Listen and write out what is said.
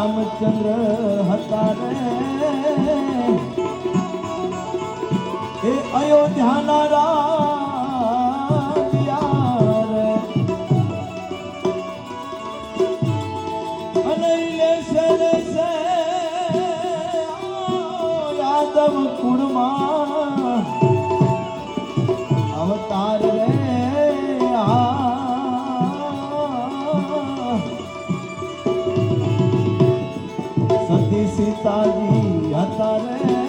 રામચંદ્ર હતા રે એ અયોધ્યાના રાજા રે અને લેશે યાદવ કુળમાં અવતાર રે સતી સીતાજી હતા રે